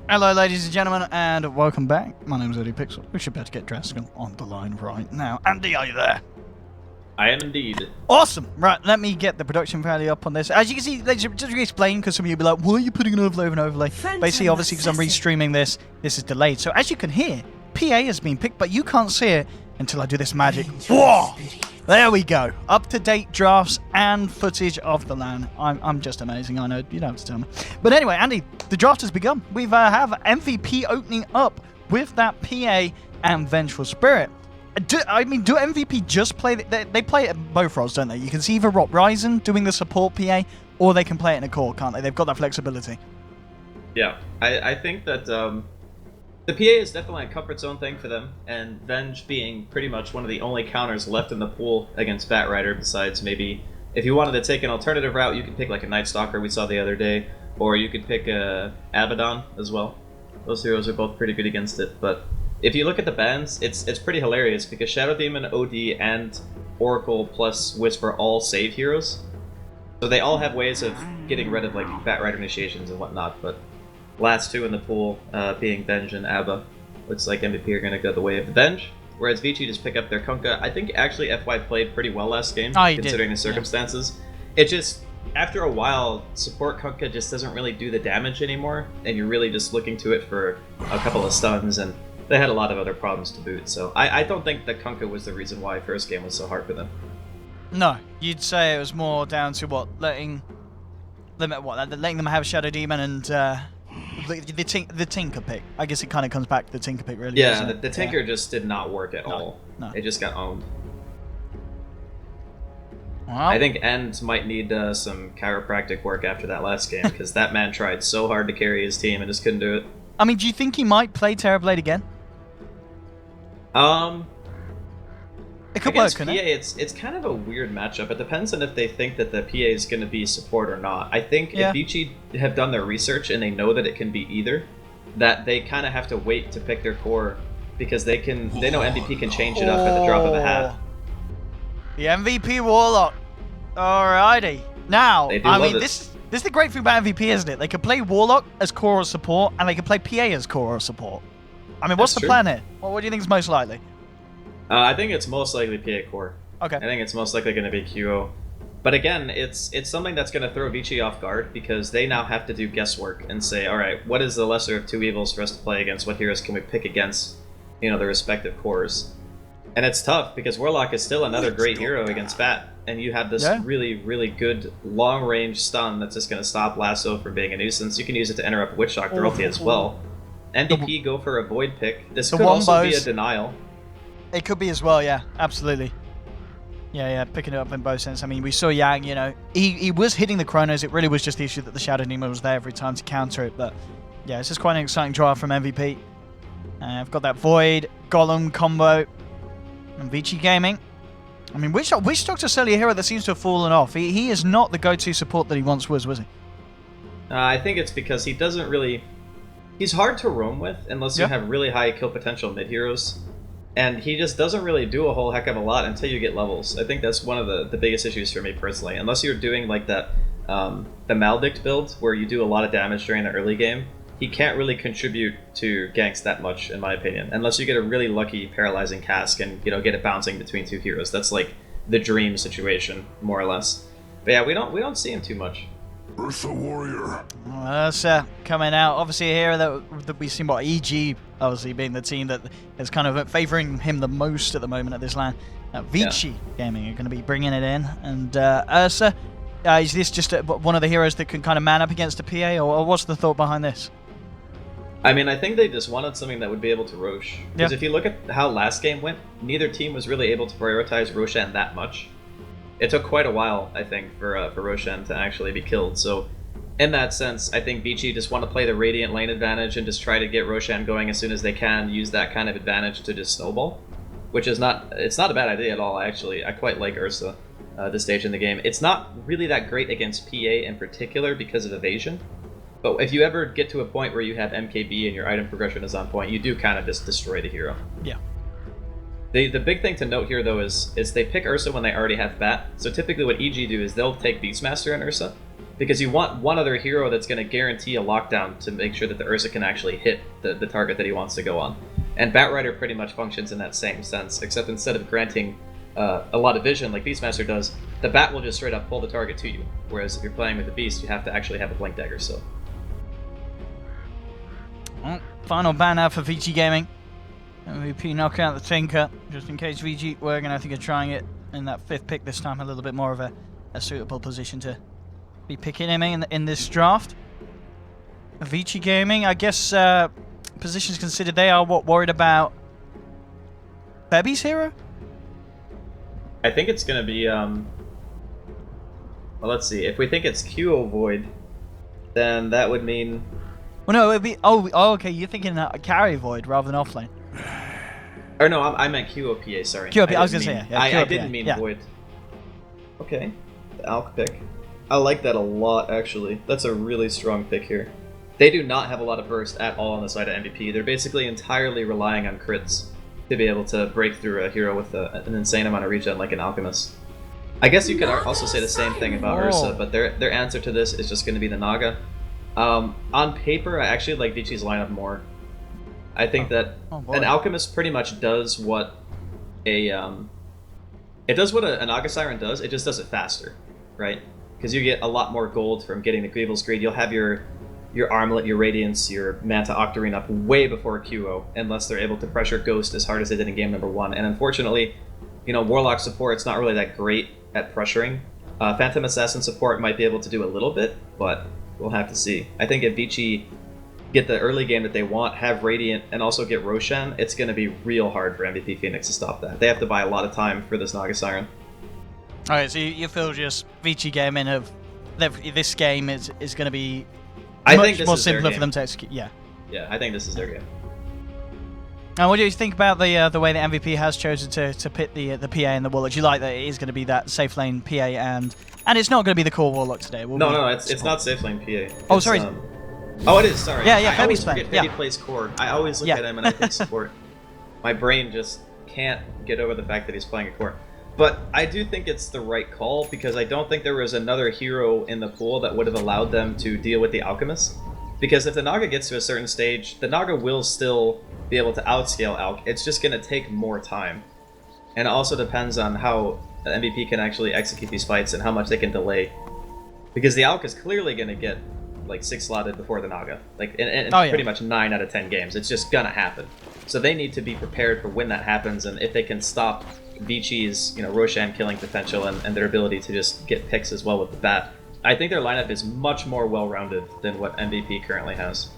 Hello ladies and gentlemen, and welcome back. My name is ODPixel. We should better get Draskyl on the line right now. Andy, are you there? I am indeed. Awesome! Right, let me get the production value up on this. As you can see, let's just explain, because some of you will be like, why are you putting an overlay over an overlay? Basically, obviously, because I'm restreaming this is delayed. So as you can hear, PA has been picked, but you can't see it until I do this magic. Whoa! There we go. Up-to-date drafts and footage of the LAN. I'm just amazing, I know. You don't have to tell me. But anyway, Andy, the draft has begun. We have MVP opening up with that PA and Vengeful Spirit. Do MVP just play... They play it both roles, don't they? You can see either Ryzen doing the support PA, or they can play it in a core, can't they? They've got that flexibility. Yeah, I think that the PA is definitely a comfort zone thing for them, and Venge being pretty much one of the only counters left in the pool against Bat Rider, besides maybe... If you wanted to take an alternative route, you could pick like a Night Stalker we saw the other day, or you could pick Abaddon as well. Those heroes are both pretty good against it, but... If you look at the bans, it's pretty hilarious because Shadow Demon, OD, and Oracle plus Whisper all save heroes. So they all have ways of getting rid of like Bat Rider initiations and whatnot, but last two in the pool being Venge and Abba, looks like MVP are going to go the way of the Venge, whereas Vici just pick up their Kunkka. I think actually FY played pretty well last game, considering the circumstances. Yeah. It just, after a while, support Kunkka just doesn't really do the damage anymore, and you're really just looking to it for a couple of stuns, and they had a lot of other problems to boot, so I don't think that Kunkka was the reason why first game was so hard for them. No, you'd say it was more down to what, letting them have Shadow Demon and the Tinker pick. I guess it kind of comes back to the Tinker pick, really. Yeah, the Tinker just did not work at all. No. It just got owned. Well, I think End might need some chiropractic work after that last game, because that man tried so hard to carry his team and just couldn't do it. I mean, do you think he might play Terrorblade again? It could work, couldn't it? It's kind of a weird matchup. It depends on if they think that the PA is going to be support or not. I think if Vici have done their research and they know that it can be either, that they kind of have to wait to pick their core, because they know MVP can change it up at the drop of a hat. The MVP Warlock. Alrighty. Now, I mean, this is the great thing about MVP, isn't it? They can play Warlock as core or support, and they can play PA as core or support. I mean, what's the plan here? Well, what do you think is most likely? I think it's most likely PA core. Okay. I think it's most likely going to be QO. But again, it's something that's going to throw Vici off guard, because they now have to do guesswork and say, all right, what is the lesser of two evils for us to play against? What heroes can we pick against, the respective cores? And it's tough, because Warlock is still another great hero against Bat, and you have this really, really good long-range stun that's just going to stop Lasso from being a nuisance. You can use it to interrupt Witch Doctor ulti as well. MVP go for a Void pick. This could also be a denial. It could be as well, yeah, absolutely. Yeah, picking it up in both sense. I mean, we saw Yang, he was hitting the Chronos. It really was just the issue that the Shadow Demon was there every time to counter it. But yeah, it's just quite an exciting draft from MVP. I've got that Void, Golem combo, and Vici Gaming. I mean, Witch Doctor's certainly a hero that seems to have fallen off. He is not the go-to support that he once was he? I think it's because he doesn't really... He's hard to roam with unless you have really high kill potential mid-heroes. And he just doesn't really do a whole heck of a lot until you get levels. I think that's one of the biggest issues for me personally. Unless you're doing like that, the Maldict build, where you do a lot of damage during the early game, he can't really contribute to ganks that much, in my opinion. Unless you get a really lucky paralyzing cask and get it bouncing between two heroes. That's like the dream situation, more or less. But yeah, we don't see him too much. Ursa Warrior. That's coming out. Obviously, a hero that we've seen, EG, obviously being the team that is kind of favouring him the most at the moment at this LAN. Vici Gaming are going to be bringing it in. And Ursa, is this just one of the heroes that can kind of man up against a PA, or what's the thought behind this? I mean, I think they just wanted something that would be able to Rosh. Because if you look at how last game went, neither team was really able to prioritize Roshan that much. It took quite a while, I think, for Roshan to actually be killed. So, in that sense, I think Vici just want to play the Radiant lane advantage and just try to get Roshan going as soon as they can, use that kind of advantage to just snowball. Which is not a bad idea at all, actually. I quite like Ursa this stage in the game. It's not really that great against PA in particular because of evasion. But if you ever get to a point where you have MKB and your item progression is on point, you do kind of just destroy the hero. Yeah. The big thing to note here, though, is they pick Ursa when they already have Bat. So typically what EG do is they'll take Beastmaster and Ursa, because you want one other hero that's going to guarantee a lockdown to make sure that the Ursa can actually hit the target that he wants to go on. And Batrider pretty much functions in that same sense, except instead of granting a lot of vision like Beastmaster does, the Bat will just straight up pull the target to you. Whereas if you're playing with the Beast, you have to actually have a Blink Dagger still. Well, final ban now for Vici Gaming. MVP knock out the Tinker, just in case VG were going to think of trying it in that 5th pick this time, a little bit more of a suitable position to be picking him in this draft. Vici Gaming, I guess positions considered, they are worried about Bebby's hero? I think it's going to be, well, let's see. If we think it's QO Void, then that would mean... Well, no, it would be... Oh, okay, you're thinking carry Void rather than offlane. Or no, I meant QOPA, sorry. QOPA, I was going to say, yeah. I didn't mean Void. Okay, the Alch pick. I like that a lot, actually. That's a really strong pick here. They do not have a lot of burst at all on the side of MVP. They're basically entirely relying on crits to be able to break through a hero with an insane amount of regen like an Alchemist. I guess you could also say the same thing about Ursa, but their answer to this is just going to be the Naga. On paper, I actually like Vici's lineup more. I think that an Alchemist pretty much does what an Naga Siren does, it just does it faster, right? Because you get a lot more gold from getting the Greevil's Greed. You'll have your Armlet, your Radiance, your Manta Octarine up way before QO, unless they're able to pressure Ghost as hard as they did in game number 1. And unfortunately, Warlock support, it's not really that great at pressuring. Phantom Assassin support might be able to do a little bit, but we'll have to see. I think if Vici get the early game that they want, have Radiant, and also get Roshan, it's going to be real hard for MVP.Phoenix to stop that. They have to buy a lot of time for this Naga Siren. Alright, so you feel just Vici Gaming of this game is going to be much more simpler for them to execute. Yeah. Yeah, I think this is their game. And what do you think about the way that MVP has chosen to pit the PA and the Warlock? Do you like that it is going to be that safe lane PA and it's not going to be the core Warlock today? No, it's not safe lane PA. Oh, sorry. Oh, it is. Sorry. Yeah, Febby's playing. Febby plays core. I always look at him and I think support. My brain just can't get over the fact that he's playing a core. But I do think it's the right call, because I don't think there was another hero in the pool that would have allowed them to deal with the Alchemist. Because if the Naga gets to a certain stage, the Naga will still be able to outscale Alch. It's just going to take more time. And it also depends on how the MVP can actually execute these fights and how much they can delay. Because the Alch is clearly going to get like 6-slotted before the Naga. Like in pretty much 9 out of 10 games. It's just going to happen. So they need to be prepared for when that happens, and if they can stop Vici's, Roshan killing potential and their ability to just get picks as well with the bat. I think their lineup is much more well-rounded than what MVP currently has.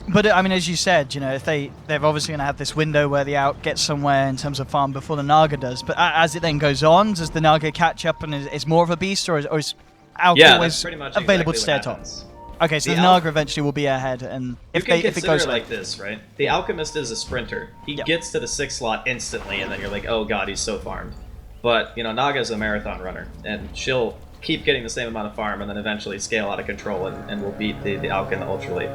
But I mean, as you said, if they're obviously going to have this window where the Out gets somewhere in terms of farm before the Naga does. But as it then goes on, does the Naga catch up and is more of a beast, or is Out always available to stay top? Okay, so the Naga eventually will be ahead, and if it goes like this, right? The Alchemist is a sprinter. He gets to the 6th slot instantly, and then you're like, oh god, he's so farmed. But Naga's a marathon runner, and she'll keep getting the same amount of farm, and then eventually scale out of control, and will beat the Alch in the Ultra League.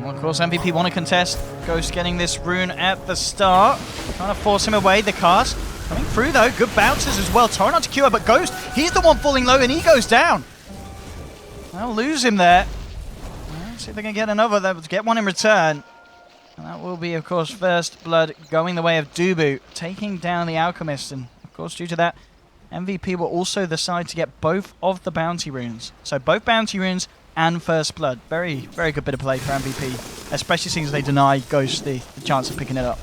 Well, of course, MVP want to contest. Ghost getting this rune at the start, trying to force him away. The cast coming through though, good bounces as well. Torrent onto QO, but Ghost, he's the one falling low, and he goes down. They'll lose him there. Let's see if they can get another. They'll get one in return. And that will be, of course, first blood going the way of Dubu, taking down the Alchemist. And, of course, due to that, MVP will also decide to get both of the bounty runes. So both bounty runes and first blood. Very, very good bit of play for MVP, especially since they deny Ghost the chance of picking it up.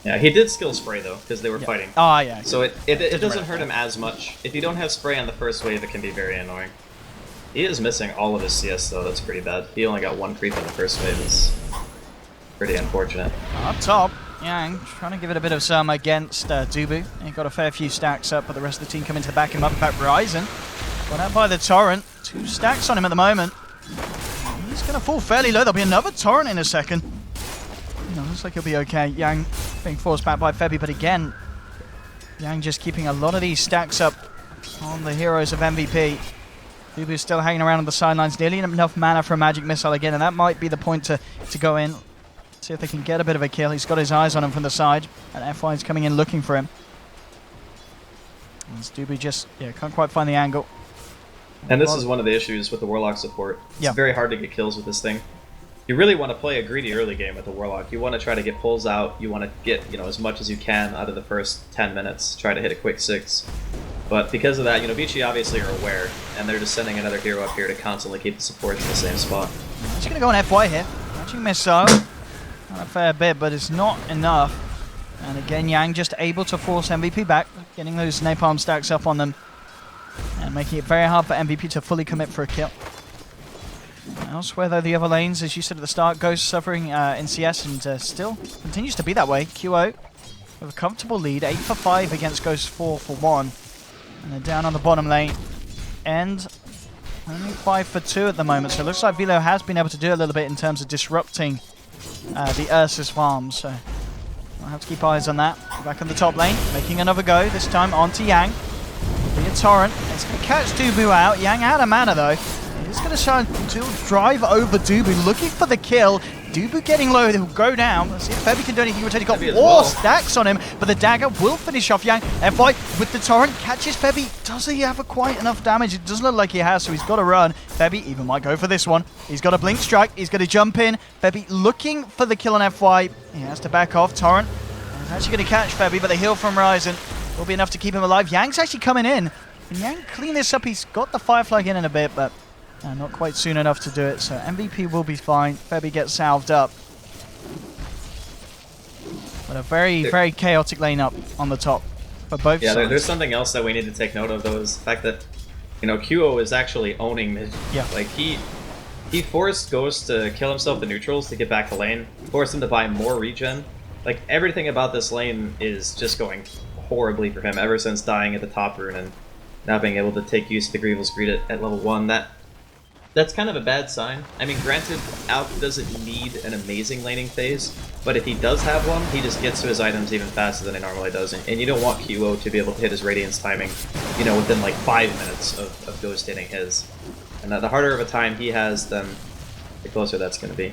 Yeah, he did skill spray, though, because they were fighting. Oh, yeah. So it doesn't hurt him as much. If you don't have spray on the first wave, it can be very annoying. He is missing all of his CS, though. That's pretty bad. He only got 1 creep in the first wave. It's pretty unfortunate. Up top, Yang trying to give it a bit of some against Dubu. He got a fair few stacks up, but the rest of the team coming to back him up. In fact, Ryzen got out by the Torrent. 2 stacks on him at the moment. He's going to fall fairly low. There'll be another Torrent in a second. Looks like he'll be okay. Yang being forced back by Febby, but again, Yang just keeping a lot of these stacks up on the heroes of MVP. Dubu's still hanging around on the sidelines, nearly enough mana for a magic missile again, and that might be the point to go in. See if they can get a bit of a kill. He's got his eyes on him from the side, and FY is coming in looking for him. As Dubu just can't quite find the angle. And this is one of the issues with the Warlock support. It's very hard to get kills with this thing. You really want to play a greedy early game with the Warlock. You want to try to get pulls out. You want to get, you know, as much as you can out of the first 10 minutes. Try to hit a quick 6. But because of that, you know, Vici obviously are aware, and they're just sending another hero up here to constantly keep the support in the same spot. He's going to go on FY here. Catching missile. Not a fair bit, but it's not enough. And again, Yang just able to force MVP back, getting those napalm stacks up on them, and making it very hard for MVP to fully commit for a kill. Elsewhere, though, the other lanes, as you said at the start, Ghost suffering in CS and still continues to be that way. QO with a comfortable lead, 8 for 5 against Ghost 4 for 1. And they're down on the bottom lane. And only 5 for 2 at the moment, so it looks like Velo has been able to do a little bit in terms of disrupting the Ursus farm. So I'll have to keep eyes on that. Back on the top lane, making another go, this time onto Yang. Be a torrent. It's going to catch Dubu out. Yang out of mana though. He's going to try to drive over Dubu, looking for the kill. Dubu getting low, he'll go down. Let's see if Febby can do anything. He's got 4 stacks on him, but the dagger will finish off Yang. FY with the torrent, catches Febby. Does he have quite enough damage? It doesn't look like he has, so he's got to run. Febby even might go for this one. He's got a blink strike. He's going to jump in. Febby looking for the kill on FY. He has to back off. Torrent is actually going to catch Febby, but the heal from Ryzen will be enough to keep him alive. Yang's actually coming in. Can Yang clean this up? He's got the Firefly in a bit, but not quite soon enough to do it. So MVP will be fine. Febby gets salved up. But a very, very chaotic lane up on the top for both sides. Yeah, there's something else that we need to take note of, though, is the fact that, you know, QO is actually owning mid. Yeah. Like, he forced Ghost to kill himself the neutrals to get back to lane, forced him to buy more regen. Like, everything about this lane is just going horribly for him ever since dying at the top rune and not being able to take use of the Grievel's Greed at level 1. That's kind of a bad sign. I mean, granted, Alk doesn't need an amazing laning phase, but if he does have one, he just gets to his items even faster than he normally does, and you don't want QO to be able to hit his Radiance timing, you know, within like 5 minutes of Ghost hitting his. And the harder of a time he has, then the closer that's going to be.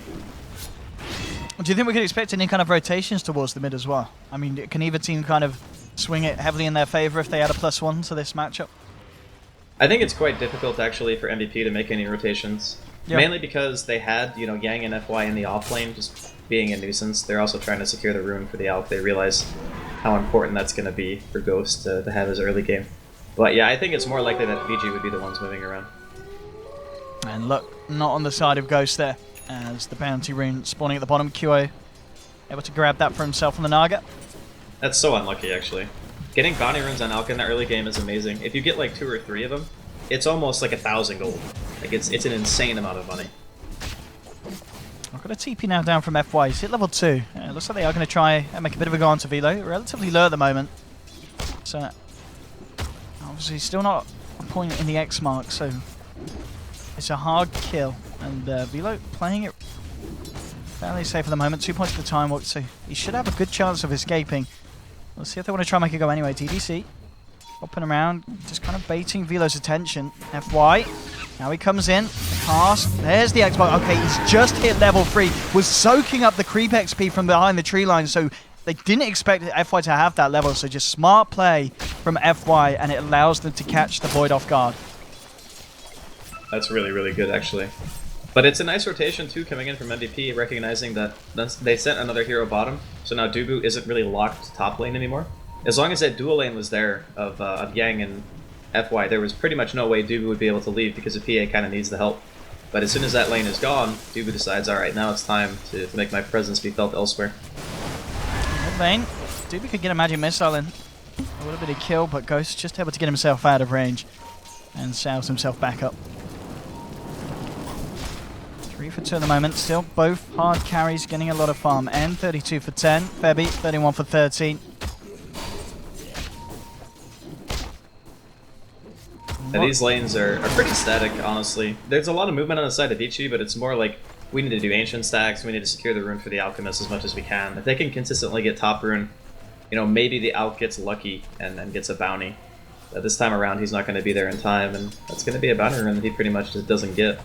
Do you think we could expect any kind of rotations towards the mid as well? I mean, can either team kind of swing it heavily in their favor if they add a +1 to this matchup? I think it's quite difficult actually for MVP to make any rotations. Yep. Mainly because they had, you know, Yang and FY in the off lane just being a nuisance. They're also trying to secure the rune for the Alk. They realize how important that's going to be for Ghost to have his early game. But yeah, I think it's more likely that VG would be the ones moving around. And look, not on the side of Ghost there, as the bounty rune spawning at the bottom. QO able to grab that for himself on the Naga. That's so unlucky, actually. Getting bounty runes on Alk in the early game is amazing. If you get like 2 or 3 of them, it's almost like 1,000 gold. Like it's an insane amount of money. I've got a TP now down from FY. He's hit level 2. It looks like they are going to try and make a bit of a go onto Velo. Relatively low at the moment. So obviously still not a point in the X mark, so it's a hard kill. And Velo playing it fairly safe at the moment. 2 points at the time, so he should have a good chance of escaping. Let's see if they want to try and make a go anyway. TDC hopping around, just kind of baiting Velo's attention. FY, now he comes in, the cast, there's the Xbox. Okay, he's just hit level 3, was soaking up the creep XP from behind the tree line, so they didn't expect FY to have that level, so just smart play from FY, and it allows them to catch the Void off guard. That's really, really good, actually. But it's a nice rotation, too, coming in from MVP, recognizing that they sent another hero bottom, so now Dubu isn't really locked to top lane anymore. As long as that dual lane was there of Yang and FY, there was pretty much no way Dubu would be able to leave because the PA kind of needs the help. But as soon as that lane is gone, Dubu decides, alright, now it's time to make my presence be felt elsewhere. Mid lane, Dubu could get a magic missile in. A little bit of kill, but Ghost just able to get himself out of range and salves himself back up. 3 for 2 at the moment, still both hard carries getting a lot of farm. N 32 for 10, Febby 31 for 13. And these lanes are pretty static, honestly. There's a lot of movement on the side of Vici, but it's more like we need to do ancient stacks, we need to secure the rune for the Alchemist as much as we can. If they can consistently get top rune, you know, maybe the Alk gets lucky and gets a bounty. But this time around, he's not going to be there in time, and that's going to be a bounty rune that he pretty much just doesn't get.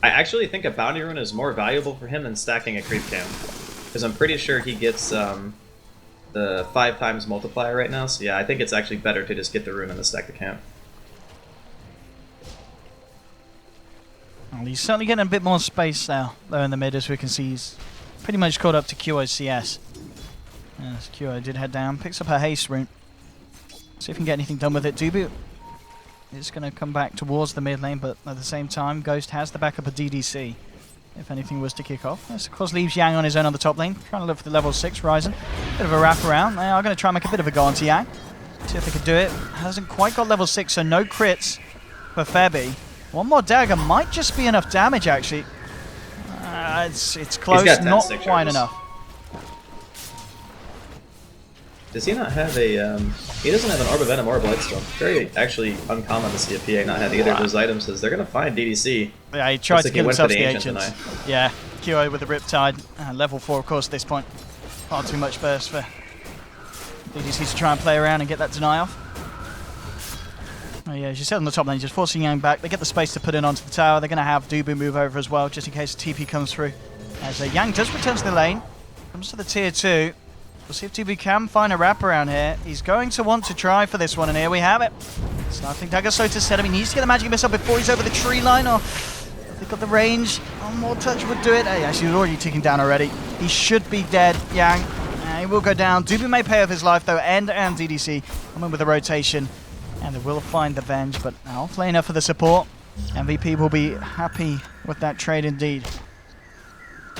I actually think a bounty rune is more valuable for him than stacking a creep cam, because I'm pretty sure he gets the 5 times multiplier right now, so yeah, I think it's actually better to just get the rune and then stack the camp. Well, he's certainly getting a bit more space now, though, in the mid, as we can see. He's pretty much caught up to QO's CS. Yes, QO did head down, picks up her haste rune. See if we can get anything done with it. Dubu is going to come back towards the mid lane, but at the same time, Ghost has the backup of DDC. If anything was to kick off. This, of course, leaves Yang on his own on the top lane, trying to look for the level 6 Ryzen. Bit of a wraparound. They are going to try and make a bit of a go onto Yang. See if they can do it. Hasn't quite got level 6, so no crits for Febby. One more dagger might just be enough damage, actually. It's close, not quite enough. Does he not have a, he doesn't have an Orb of Venom or Blightstone. Very, actually, uncommon to see a PA not have either of those items, because they're going to find DDC. Yeah, he tried to kill himself the Ancient. Yeah, QO with the Riptide. Level 4, of course, at this point. Far too much burst for DDC to try and play around and get that deny off. Oh yeah, as you said on the top lane, just forcing Yang back. They get the space to put in onto the tower. They're going to have Dubu move over as well, just in case the TP comes through. As Yang does return to the lane, comes to the tier 2. We'll see if Dubu can find a wraparound here. He's going to want to try for this one, and here we have it. Starting dagger slow to set him. He needs to get the magic missile before he's over the tree line, or if they've got the range, one more touch would do it. Hey, actually, he's already ticking down already. He should be dead, Yang. He will go down. Dubu may pay off his life, though, and DDC come in with a rotation. And they will find the Venge, but offlaner for the support. MVP will be happy with that trade indeed.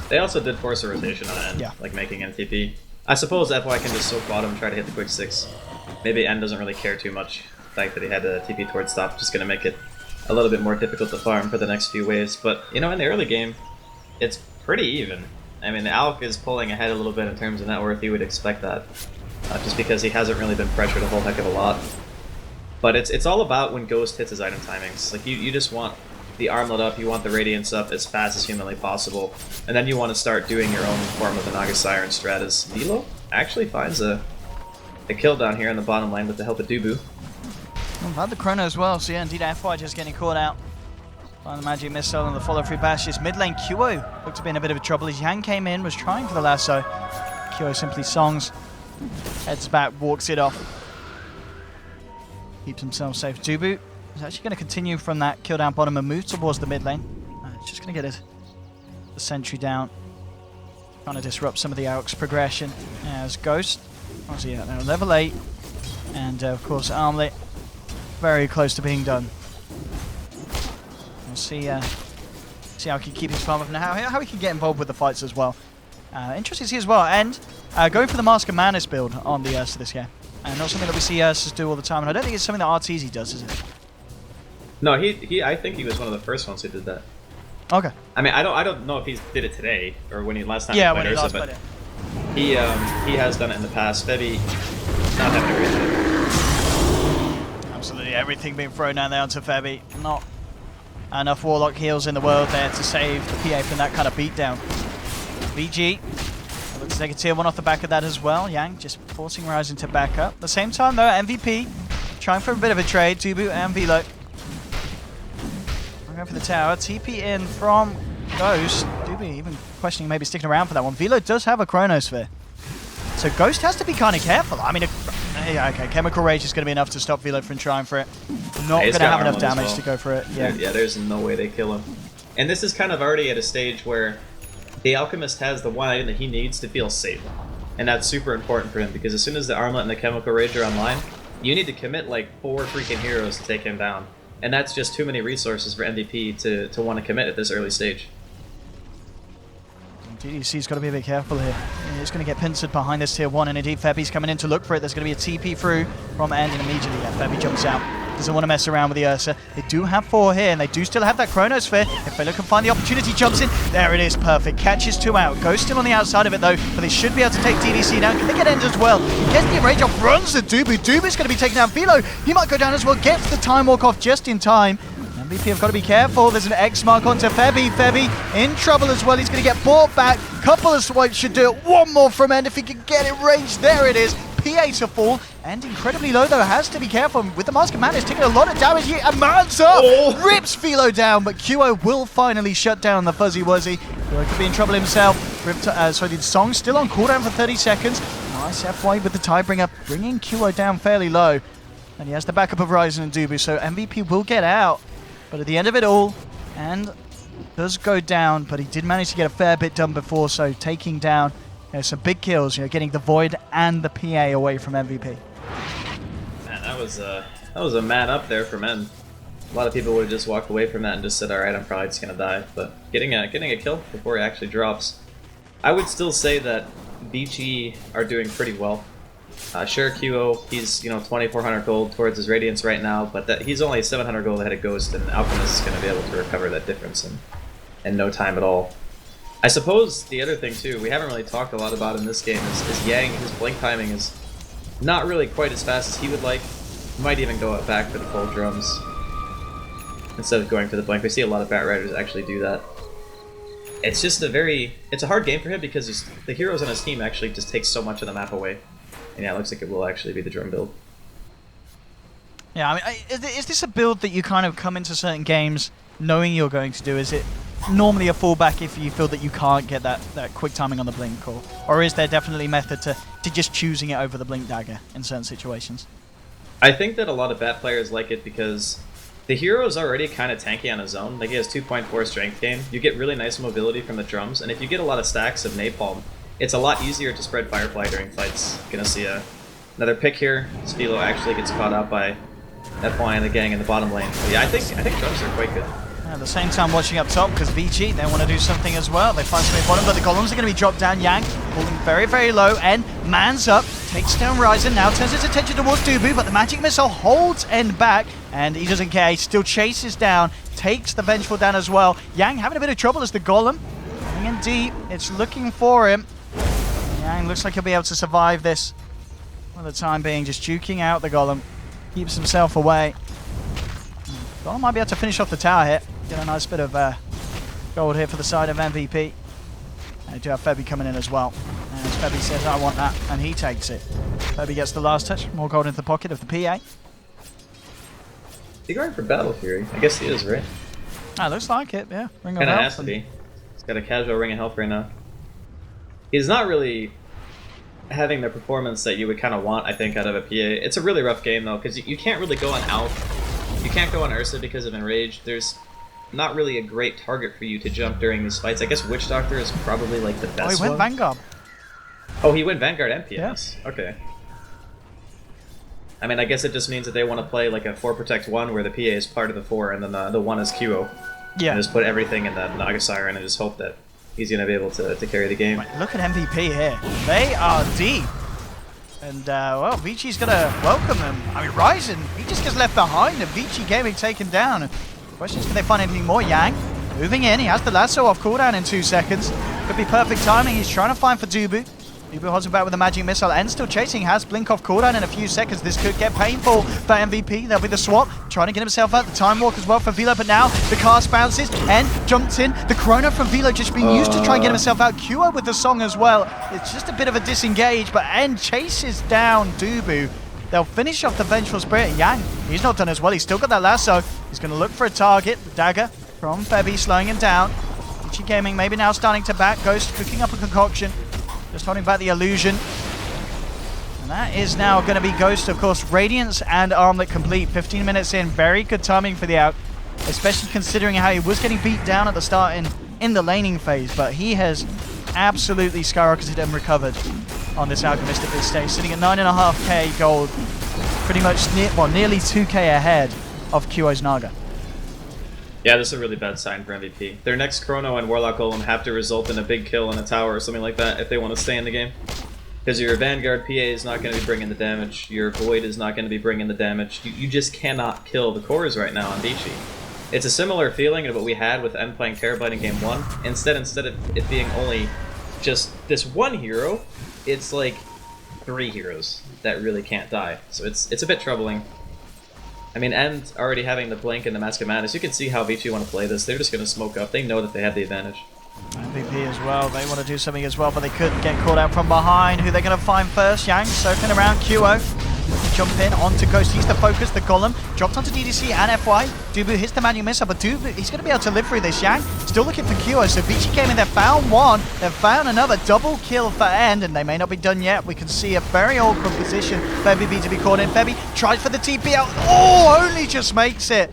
They also did force a rotation on N, like making NTP. I suppose FY can just soak bottom, try to hit the quick 6. Maybe N doesn't really care too much. The fact that he had a TP towards top just going to make it a little bit more difficult to farm for the next few waves. But, you know, in the early game, it's pretty even. I mean, Alc is pulling ahead a little bit in terms of net worth. You would expect that, just because he hasn't really been pressured a whole heck of a lot. But it's all about when Ghost hits his item timings. Like, you just want the armlet up, you want the radiance up as fast as humanly possible, and then you want to start doing your own form of the Naga Siren strat. As Vilo actually finds a kill down here in the bottom lane with the help of Dubu. Well, had the chrono as well, so yeah, indeed FY just getting caught out. Find the magic missile and the follow through bashes. Mid lane QO looked to be in a bit of a trouble as Yang came in, was trying for the lasso. QO simply songs, heads back, walks it off. Keeps himself safe. Dubu is actually going to continue from that kill down bottom and move towards the mid lane. Just going to get the sentry down. Trying to disrupt some of the Alex progression. As Ghost, obviously now level 8. And of course Armlet, very close to being done. We'll see how he can keep his farm up and how he can get involved with the fights as well. Interesting to see as well. And going for the Mask of Madness build on the Ursa this game. And not something that we see Ursus do all the time, and I don't think it's something that Arteezy does, is it? No, I think he was one of the first ones who did that. Okay. I mean, I don't know if he did it today or when he last time. Yeah, when he last played it. He has done it in the past. Febby not having a great day. Absolutely, everything being thrown down there onto Febby. Not enough Warlock heals in the world there to save the PA from that kind of beatdown. VG. Looks to take a tier 1 off the back of that as well. Yang just forcing Ryzen to back up. At the same time though, MVP trying for a bit of a trade. Dubu and Velo. Going for the tower. TP in from Ghost. Dubu even questioning maybe sticking around for that one. Velo does have a Chronosphere. So Ghost has to be kind of careful. I mean, yeah, okay, Chemical Rage is going to be enough to stop Velo from trying for it. Not going to have enough damage to go for it. Yeah, there's no way they kill him. And this is kind of already at a stage where the Alchemist has the one item that he needs to feel safe. And that's super important for him, because as soon as the Armlet and the Chemical Rage are online, you need to commit like 4 freaking heroes to take him down. And that's just too many resources for MVP to want to commit at this early stage. DDC's got to be a bit careful here. He's going to get pincered behind this tier 1, and indeed Febby's coming in to look for it. There's going to be a TP through from End, and immediately Febby jumps out. Doesn't want to mess around with the Ursa. They do have 4 here, and they do still have that Chronosphere. If Velo can find the opportunity, jumps in. There it is, perfect. Catches 2 out. Ghost still on the outside of it, though, but they should be able to take DDC down. Can they get End as well? He gets the range off, runs to Dubu. Dubu's going to be taken down. Velo, he might go down as well. Gets the time walk off just in time. MVP have got to be careful. There's an X mark onto Febby. Febby in trouble as well. He's going to get bought back. Couple of swipes should do it. One more from End if he can get it ranged. There it is. PA to fall. And incredibly low though. Has to be careful. With the Mask of Madness taking a lot of damage here. And Mansa rips Velo down. But QO will finally shut down the Fuzzy Wuzzy. QO could be in trouble himself. So the song's still on cooldown for 30 seconds. Nice FY with the Tidebringer, bringing QO down fairly low. And he has the backup of Ryzen and Dubu. So MVP will get out. But at the end of it all, and does go down, but he did manage to get a fair bit done before, so taking down some big kills, getting the Void and the PA away from MVP. Man, that was a man up there for men. A lot of people would have just walked away from that and just said, alright, I'm probably just gonna die. But getting a kill before he actually drops. I would still say that Vici are doing pretty well. Sure, QO, he's 2,400 gold towards his Radiance right now, but he's only 700 gold ahead of Ghost, and Alchemist is going to be able to recover that difference in no time at all. I suppose the other thing too, we haven't really talked a lot about in this game, is Yang. His blink timing is not really quite as fast as he would like. He might even go back for the full drums instead of going for the blink. We see a lot of Bat Riders actually do that. It's just it's a hard game for him because the heroes on his team actually just take so much of the map away. And yeah, it looks like it will actually be the drum build. Yeah, I mean, is this a build that you kind of come into certain games knowing you're going to do? Is it normally a fallback if you feel that you can't get that quick timing on the blink, or is there definitely method to just choosing it over the blink dagger in certain situations? I think that a lot of Bat players like it because the hero is already kind of tanky on his own. Like, he has 2.4 strength gain. You get really nice mobility from the drums, and if you get a lot of stacks of napalm, it's a lot easier to spread Firefly during fights. Gonna see another pick here. Spilo actually gets caught out by FY and the gang in the bottom lane. But yeah, I think drums are quite good. At the same time, watching up top, because Vici, they want to do something as well. They find something bottom, but the golems are going to be dropped down. Yang falling very, very low. End mans up, takes down Ryzen, now turns his attention towards Dubu, but the magic missile holds End back, and he doesn't care. He still chases down, takes the Vengeful down as well. Yang having a bit of trouble as the golem coming in deep. It's looking for him. Yang looks like he'll be able to survive this for the time being, just juking out the golem. Keeps himself away. Golem might be able to finish off the tower here. Get a nice bit of gold here for the side of MVP. And we do have Febby coming in as well. And as Febby says, I want that, and he takes it. Febby gets the last touch. More gold into the pocket of the PA. Is he going for Battle Fury? I guess he is, right? Looks like it, yeah. Ring of Kinda Health. has to be. He's got a casual Ring of Health right now. He's not really having the performance that you would kind of want, I think, out of a PA. It's a really rough game, though, because you can't really go on Alf. You can't go on Ursa because of Enrage. There's not really a great target for you to jump during these fights. I guess Witch Doctor is probably like the best he went one. Vanguard. Oh, he went Vanguard MPS? Yeah. Okay. I mean, I guess it just means that they want to play like a 4 Protect 1 where the PA is part of the 4 and then the 1 is QO. Yeah. And just put everything in that Naga Siren and just hope that he's going to be able to carry the game. Right, look at MVP here. They are deep. And, well, Vici's going to welcome him. I mean, Ryzen, he just gets left behind, and Vici Gaming taken down. The question is, can they find anything more? Yang moving in. He has the lasso off cooldown in 2 seconds. Could be perfect timing. He's trying to find for Dubu. Dubu holds him back with a magic missile and still chasing. Has blink off cooldown in a few seconds. This could get painful for MVP. There'll be the swap. Trying to get himself out. The time walk as well for Velo, but now the cast bounces and jumps in. The Chrono from Velo just being used to try and get himself out. QO with the song as well. It's just a bit of a disengage, but End chases down Dubu. They'll finish off the Vengeful Spirit. Yang, he's not done as well. He's still got that lasso. He's going to look for a target. The dagger from Febby slowing him down. Vici Gaming maybe now starting to back. Ghost cooking up a concoction. Just holding back the illusion. And that is now going to be Ghost, of course. Radiance and Armlet complete. 15 minutes in. Very good timing for the out. Especially considering how he was getting beat down at the start in the laning phase. But he has absolutely skyrocketed and recovered on this Alchemist at this stage. Sitting at 9.5k gold. Pretty much nearly 2k ahead of QO's Naga. Yeah, this is a really bad sign for MVP. Their next Chrono and Warlock Golem have to result in a big kill in a tower or something like that if they want to stay in the game. Because your Vanguard PA is not going to be bringing the damage, your Void is not going to be bringing the damage. You just cannot kill the cores right now on Vici. It's a similar feeling of what we had with M playing Terabyte in Game 1. Instead of it being only just this one hero, it's like 3 heroes that really can't die. So it's a bit troubling. I mean, End already having the Blink and the Mask of Madness, you can see how Vici want to play this. They're just going to smoke up. They know that they have the advantage. MVP as well. They want to do something as well, but they could get caught out from behind. Who they're going to find first? Yang circling around QO. Jump in onto Ghost. He's the focus. The Golem dropped onto DDC and FY. Dubu hits the manual missile, but Dubu, he's going to be able to live through this. Yang still looking for QO. So Vici came in there, found one. They've found another double kill for End, and they may not be done yet. We can see a very awkward position for MVP to be caught in. Febby tries for the TP out. Oh, only just makes it.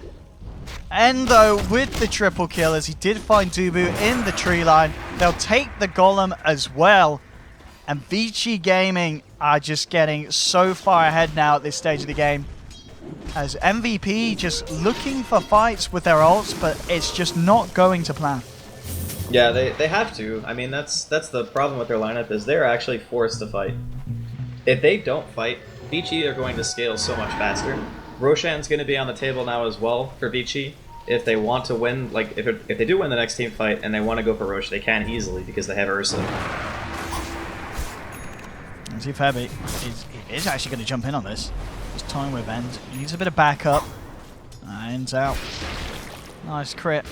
Endo with the triple kill as he did find Dubu in the tree line. They'll take the golem as well. And Vici Gaming are just getting so far ahead now at this stage of the game. As MVP just looking for fights with their ults, but it's just not going to plan. Yeah, they have to. I mean, that's the problem with their lineup is they're actually forced to fight. If they don't fight, Vici are going to scale so much faster. Roshan's going to be on the table now as well for Vici. If they want to win, like if they do win the next team fight and they want to go for Rosh, they can easily because they have Ursa. And see Fabi is actually going to jump in on this. Just time with End. He needs a bit of backup. End's out. Nice crit.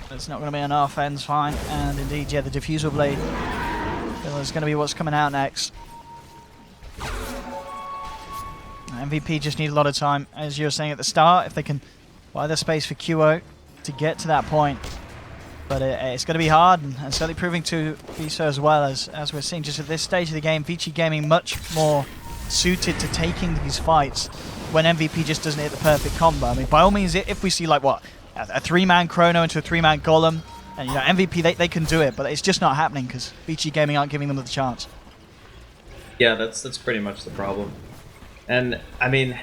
It's not going to be enough. End's fine. And indeed, yeah, the diffusal blade is going to be what's coming out next. MVP just need a lot of time, as you were saying at the start, if they can buy the space for QO to get to that point. But it's going to be hard, and certainly proving to be so as well, as we're seeing just at this stage of the game. Vici Gaming much more suited to taking these fights when MVP just doesn't hit the perfect combo. I mean, by all means, if we see like what, a 3-man Chrono into a 3-man Golem, and you know MVP they can do it, but it's just not happening because Vici Gaming aren't giving them the chance. Yeah, that's pretty much the problem. And I mean,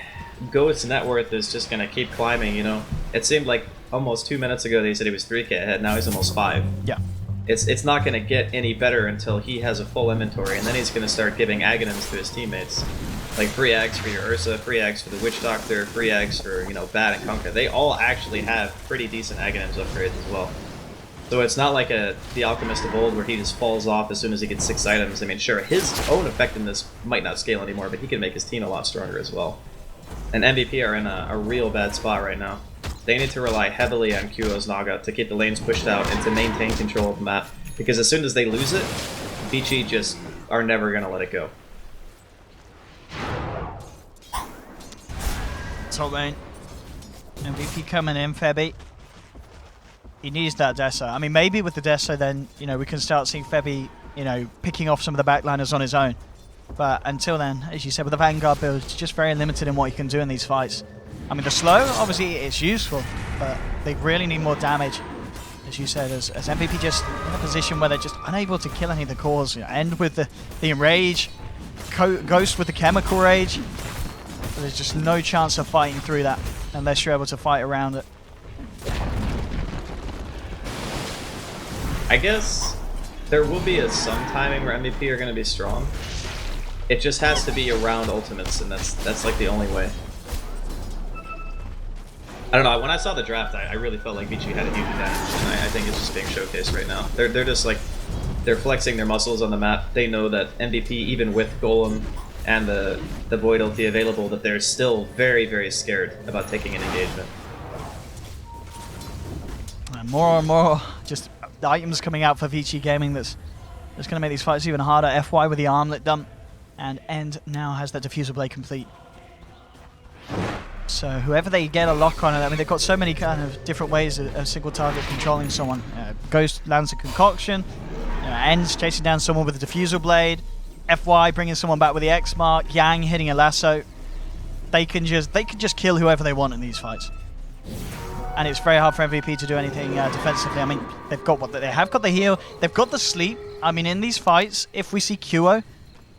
Ghost's net worth is just gonna keep climbing. You know, it seemed like almost 2 minutes ago they said he was 3K ahead. Now he's almost 5. Yeah. It's not gonna get any better until he has a full inventory, and then he's gonna start giving Aghanims to his teammates. Like free eggs for your Ursa, free eggs for the Witch Doctor, free eggs for, you know, Bat and Kunkka. They all actually have pretty decent Aghanims upgrades as well. So it's not like the Alchemist of old where he just falls off as soon as he gets 6 items. I mean, sure, his own effectiveness might not scale anymore, but he can make his team a lot stronger as well. And MVP are in a real bad spot right now. They need to rely heavily on QO's Naga to keep the lanes pushed out and to maintain control of the map. Because as soon as they lose it, Vici just are never going to let it go. Top lane. MVP coming in, Febby. He needs that Deso. I mean, maybe with the Deso, then, you know, we can start seeing Febby, you know, picking off some of the backliners on his own. But until then, as you said, with the Vanguard build, it's just very limited in what he can do in these fights. I mean, the slow, obviously, it's useful, but they really need more damage. As you said, as MVP just in a position where they're just unable to kill any of the cores. You know, End with the Enrage, Ghost with the Chemical Rage. But there's just no chance of fighting through that unless you're able to fight around it. I guess there will be some timing where MVP are going to be strong. It just has to be around ultimates, and that's like the only way. I don't know, when I saw the draft, I really felt like Vici had a huge advantage, and I think it's just being showcased right now. They're just like, they're flexing their muscles on the map. They know that MVP, even with Golem and the Void ulti available, that they're still very, very scared about taking an engagement. And more, just the items coming out for Vici Gaming that's going to make these fights even harder. FY with the armlet dump, and End now has that diffuser blade complete. So whoever they get a lock on, I mean, they've got so many kind of different ways of single target controlling someone. Ghost lands a concoction, End's chasing down someone with a diffuser blade, FY bringing someone back with the X mark, Yang hitting a lasso. They can just kill whoever they want in these fights. And it's very hard for MVP to do anything defensively. I mean, they've got what they have got the heal, they've got the sleep. I mean, in these fights, if we see QO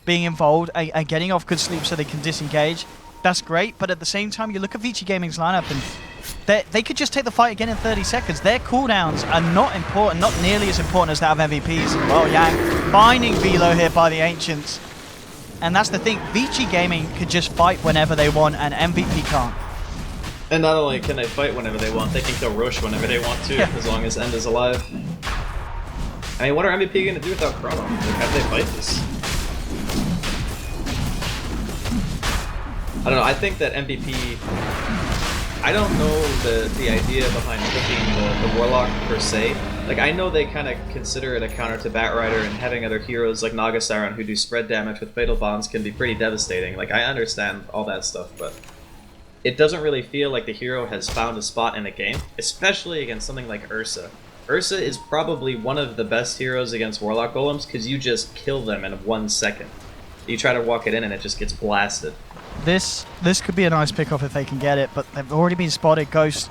being involved and getting off good sleep so they can disengage, that's great. But at the same time, you look at Vici Gaming's lineup and they could just take the fight again in 30 seconds. Their cooldowns are not important, not nearly as important as that of MVP's. Well, Yang finding Velo here by the Ancients. And that's the thing, Vici Gaming could just fight whenever they want and MVP can't. And not only can they fight whenever they want, they can kill Rosh whenever they want to, as long as End is alive. I mean, what are MVP going to do without Chrono? Like, how do they fight this? I don't know, I think that MVP... I don't know the idea behind picking the Warlock per se. Like, I know they kind of consider it a counter to Batrider, and having other heroes like Naga Siren who do spread damage with Fatal Bonds can be pretty devastating. Like, I understand all that stuff, but it doesn't really feel like the hero has found a spot in the game, especially against something like Ursa. Ursa is probably one of the best heroes against Warlock Golems because you just kill them in 1 second. You try to walk it in and it just gets blasted. This could be a nice pick-off if they can get it, but they've already been spotted. Ghost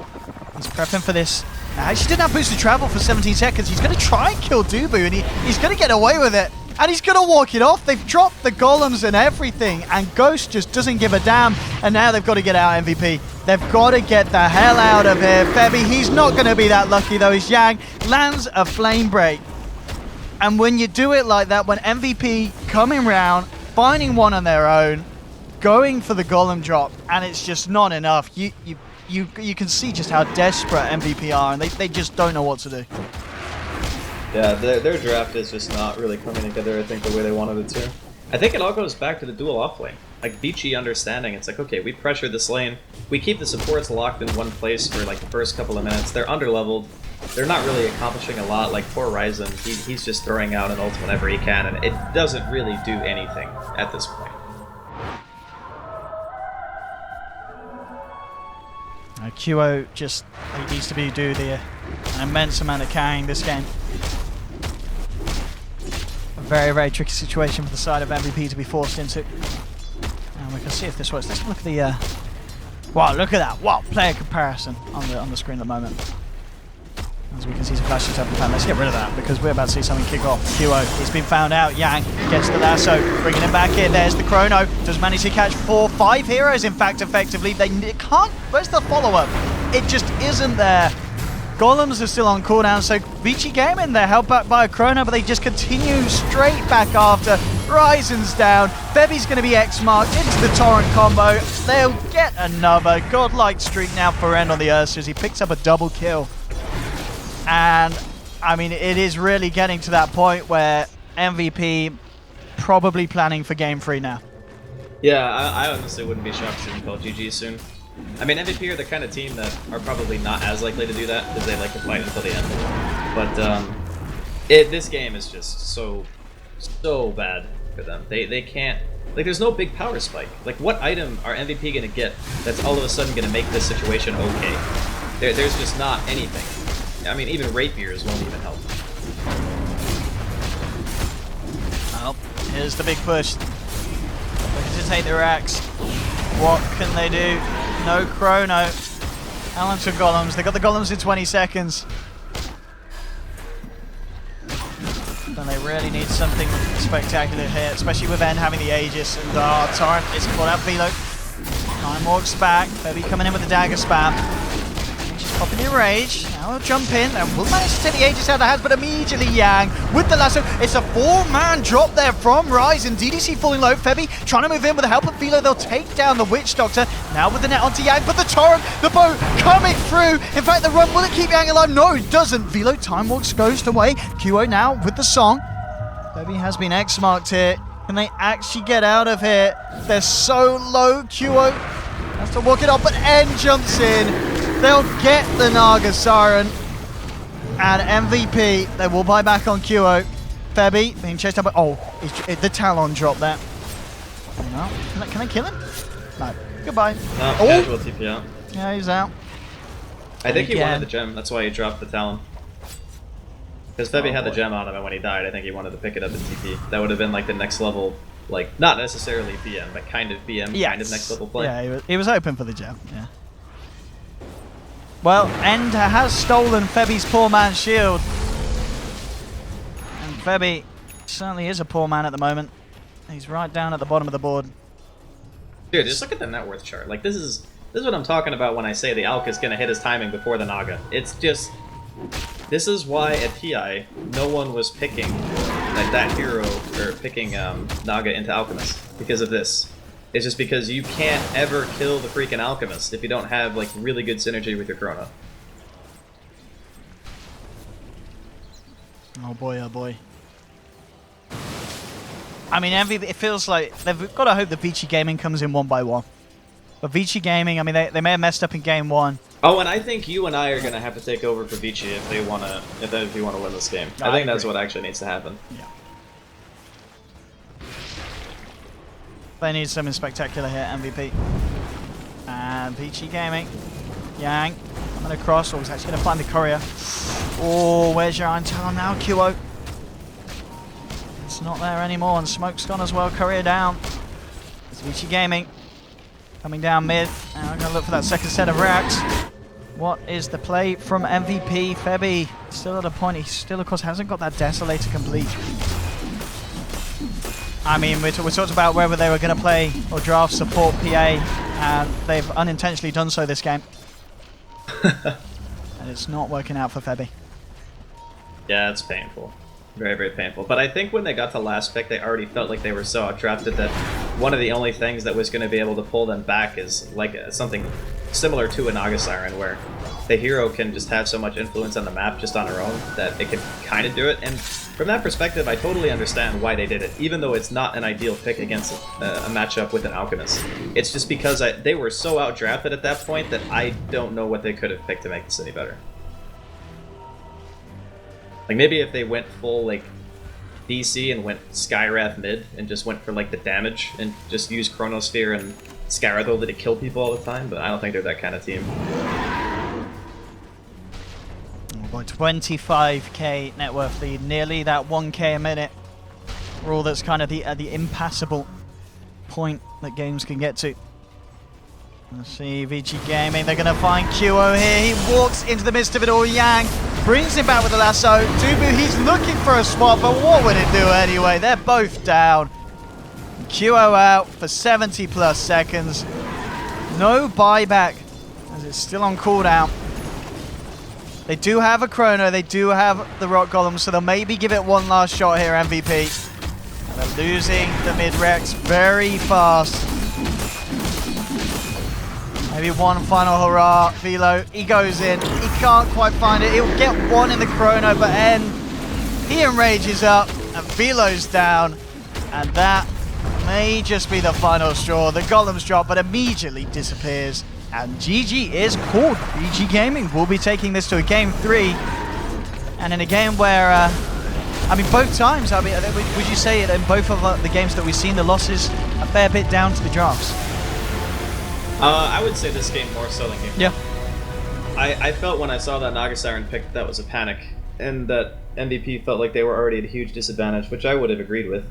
He's prepping for this. He didn't have boosted travel for 17 seconds. He's going to try and kill Dubu, and he's going to get away with it. And he's going to walk it off. They've dropped the golems and everything, and Ghost just doesn't give a damn. And now they've got to get out MVP. They've got to get the hell out of here. Febby, he's not going to be that lucky, though. His Yang lands a flame break. And when you do it like that, when MVP coming round, finding one on their own, going for the golem drop, and it's just not enough. You can see just how desperate MVP are, and they just don't know what to do. Yeah, their draft is just not really coming together, I think, the way they wanted it to. I think it all goes back to the dual off lane. Like, Vici understanding, it's like, okay, we pressure this lane, we keep the supports locked in one place for, like, the first couple of minutes, they're underleveled, they're not really accomplishing a lot, like, poor Ryzen, he's just throwing out an ult whenever he can, and it doesn't really do anything at this point. QO just needs to do an immense amount of carrying this game. A very, very tricky situation for the side of MVP to be forced into. And we can see if this works. Let's look at the... wow, look at that. Wow, player comparison on the screen at the moment. As we can see some flashes up the fan. Let's get rid of that because we're about to see something kick off. QO, he's been found out. Yang gets the lasso, bringing him back in. There's the chrono. Does manage to catch 4-5 heroes, in fact, effectively. They can't... Where's the follow-up? It just isn't there. Golems are still on cooldown, so Vici Gaming, they're held back by a chrono, but they just continue straight back after. Ryzen's down. Febby's going to be X-marked into the Torrent combo. They'll get another godlike streak now for End on the Ursa as he picks up a double kill. And, I mean, it is really getting to that point where MVP probably planning for Game 3 now. Yeah, I honestly wouldn't be shocked to see them call GG soon. I mean, MVP are the kind of team that are probably not as likely to do that because they like to fight until the end. But this game is just so bad for them. They can't... Like, there's no big power spike. Like, what item are MVP going to get that's all of a sudden going to make this situation okay? There's just not anything. I mean, even rapiers won't even help. Well, here's the big push. Looking to take the racks. What can they do? No chrono. Alan took golems. They got the golems in 20 seconds. And they really need something spectacular here, especially with N having the Aegis. And Torrent is caught out Velo. Time walks back. Febby coming in with the dagger spam. Popping in rage. Now he'll jump in and will manage to take the Aegis out of the hands, but immediately Yang with the lasso. It's a 4-man drop there from Ryzen. DDC falling low. Febby trying to move in with the help of Velo. They'll take down the Witch Doctor. Now with the net onto Yang, but the Torrent, the bow coming through. In fact, the run, will it keep Yang alive? No, it doesn't. Velo time walks ghost away. QO now with the song. Febby has been X-marked here. Can they actually get out of here? They're so low. QO has to walk it up, but N jumps in. They'll get the Naga Siren. And MVP, they will buy back on QO. Febby being chased up by... Oh, the Talon dropped there. No. Can I kill him? No. Goodbye. No, casual TP out. Yeah, he's out. I think he wanted the gem. That's why he dropped the Talon. Because Febby had the gem on him, and when he died, I think he wanted to pick it up in TP. That would have been like the next level, like, not necessarily BM, but kind of BM, kind of next level play. Yeah, he was open for the gem, yeah. Well, End has stolen Febby's poor man's shield. And Febby certainly is a poor man at the moment. He's right down at the bottom of the board. Dude, just look at the net worth chart. Like, this is what I'm talking about when I say the Alk is going to hit his timing before the Naga. It's just... This is why at TI, no one was picking like that hero, or picking Naga into Alchemist, because of this. It's just because you can't ever kill the freaking Alchemist if you don't have like really good synergy with your Chrono. Oh boy, oh boy. I mean, it feels like they've got to hope that Vici Gaming comes in one by one. But Vici Gaming, I mean, they may have messed up in game one. Oh, and I think you and I are gonna have to take over for Vici if they wanna, if you wanna win this game. I think that's what actually needs to happen. Yeah. They need something spectacular here, MVP. And Vici Gaming. Yang coming across. Oh, he's actually gonna find the courier. Oh, where's your Iron Talon now, QO? It's not there anymore, and Smoke's gone as well. Courier down. It's Vici Gaming coming down mid. And I'm gonna look for that second set of racks. What is the play from MVP? Febby still at a point. He still, of course, hasn't got that Desolator complete. I mean, we talked about whether they were going to play or draft support PA, and they've unintentionally done so this game. And it's not working out for Febby. Yeah, it's painful. Very, very painful. But I think when they got to last pick, they already felt like they were so outdrafted that one of the only things that was going to be able to pull them back is like something similar to a Naga Siren, where the hero can just have so much influence on the map just on her own that it can kind of do it. And from that perspective, I totally understand why they did it, even though it's not an ideal pick against a matchup with an Alchemist. It's just because they were so outdrafted at that point that I don't know what they could have picked to make this any better. Like, maybe if they went full, like, DC and went Skywrath mid and just went for, like, the damage and just used Chronosphere and Skywrath ability to kill people all the time, but I don't think they're that kind of team. Oh boy, 25k net worth lead, nearly that 1k a minute. Rule that's kind of the impassable point that games can get to. Let's see, Vici Gaming, they're going to find QO here. He walks into the midst of it all. Yang brings him back with the lasso. Dubu, he's looking for a swap, but what would it do anyway? They're both down. QO out for 70 plus seconds. No buyback, as it's still on cooldown. They do have a Chrono, they do have the Rock Golem, so they'll maybe give it one last shot here, MVP. They're losing the mid-Rex very fast. Maybe one final hurrah. Velo, he goes in. He can't quite find it. He'll get one in the Chrono, but he enrages up, and Velo's down. And that may just be the final straw. The Golem's drop, but immediately disappears. And GG is called. Vici Gaming will be taking this to a game 3. And in a game where, I mean, both times, I mean, would you say in both of the games that we've seen, the losses a fair bit down to the drafts? I would say this game more so than game 1. Yeah. I felt when I saw that Naga Siren pick that was a panic, and that MVP felt like they were already at a huge disadvantage, which I would have agreed with.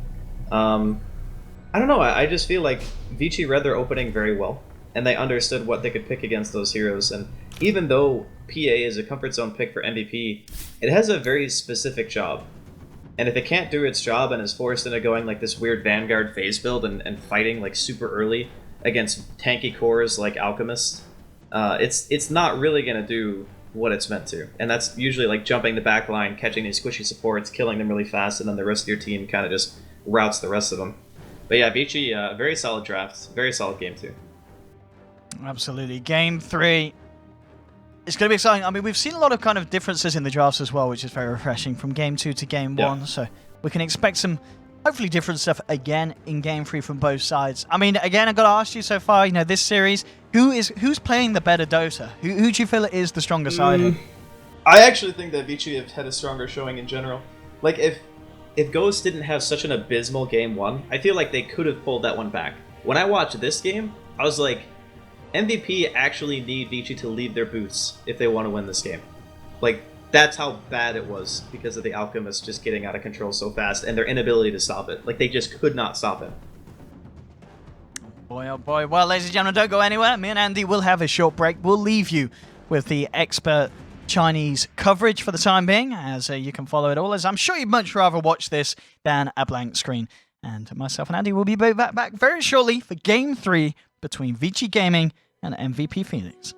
I don't know, I just feel like Vici read their opening very well, and they understood what they could pick against those heroes, and even though PA is a comfort zone pick for MVP, it has a very specific job. And if it can't do its job and is forced into going like this weird Vanguard phase build and fighting like super early against tanky cores like Alchemist, it's not really going to do what it's meant to. And that's usually like jumping the back line, catching these squishy supports, killing them really fast, and then the rest of your team kind of just routes the rest of them. But yeah, Vici, very solid draft, very solid game 2. Absolutely. Game 3. It's going to be exciting. I mean, we've seen a lot of kind of differences in the drafts as well, which is very refreshing from game 2 to game 1. So we can expect some hopefully different stuff again in game 3 from both sides. I mean, again, I've got to ask you so far, you know, this series, who's playing the better Dota? Who do you feel is the stronger side? I actually think that Vici have had a stronger showing in general. Like, if Ghost didn't have such an abysmal game 1, I feel like they could have pulled that one back. When I watched this game, I was like, MVP actually need Vici to leave their booths if they want to win this game. Like, that's how bad it was because of the Alchemist just getting out of control so fast and their inability to stop it. Like, they just could not stop it. Boy, oh boy. Well, ladies and gentlemen, don't go anywhere. Me and Andy will have a short break. We'll leave you with the expert Chinese coverage for the time being, as you can follow it all, as I'm sure you'd much rather watch this than a blank screen. And myself and Andy will be back very shortly for Game 3 between Vici Gaming and MVP Phoenix.